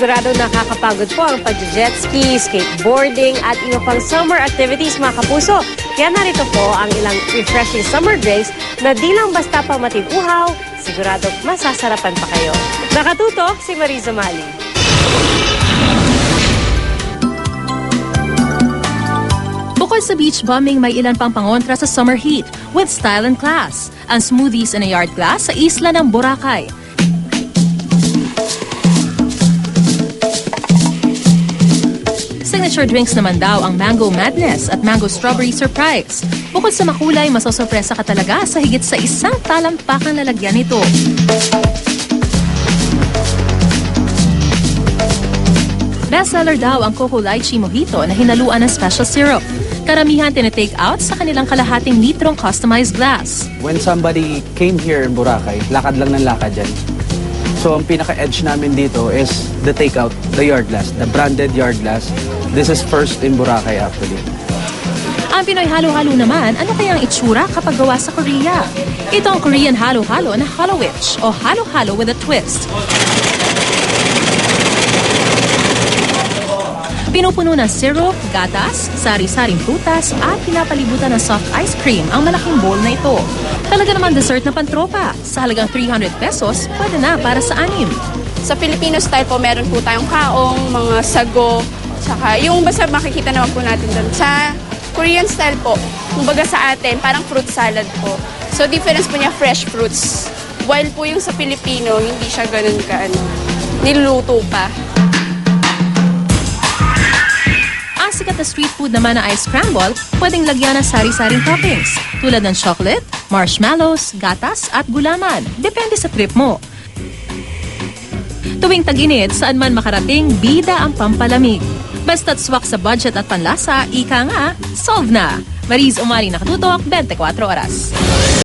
Sigurado nakakapagod po ang pag-jet ski, skateboarding at iba pang summer activities mga kapuso. Kaya narito po ang ilang refreshing summer drinks na di lang basta pa matiguhaw, sigurado masasarapan pa kayo. Nakatutok si Mariza Mali. Bukod sa beach bombing, may ilan pang pangontra sa summer heat with style and class. Ang smoothies in a yard glass sa isla ng Boracay. Signature drinks naman daw ang Mango Madness at Mango Strawberry Surprise. Bukod sa makulay, masosorpresa ka talaga sa higit sa isang talampakang lalagyan nito. Bestseller daw ang Coco Lychee Mojito na hinaluan ng special syrup. Karamihan tinitake out sa kanilang kalahating litrong customized glass. When somebody came here in Boracay, lakad lang ng lakad dyan. So ang pinaka-edge namin dito is the takeout, the yard glass, the branded yard glass. This is first in Boracay actually. Ang Pinoy halo-halo naman, ano kayang itsura kapag gawa sa Korea? Ito ang Korean halo-halo na Halowich o halo-halo with a twist. Pinupuno ng syrup, gatas, sari-saring prutas at pinapalibutan ng soft ice cream ang malaking bowl na ito. Talaga naman dessert na pantropa. Sa halagang 300 pesos, pwede na para sa 6. Sa Filipino style po, meron po tayong kaong, mga sago, tsaka yung basta makikita naman po natin doon. Sa Korean style po, kumbaga sa atin, parang fruit salad po. So difference po niya, fresh fruits. While po yung sa Filipino, hindi siya ganun niluluto pa. Ang sikat na street food naman na ice scramble, pwedeng lagyan ng sari-saring toppings tulad ng chocolate, marshmallows, gatas at gulaman. Depende sa trip mo. Tuwing tag-init, saan man makarating, bida ang pampalamig. Basta't swak sa budget at panlasa, ika nga, solve na! Mariz Umali, nakatutok, 24 oras.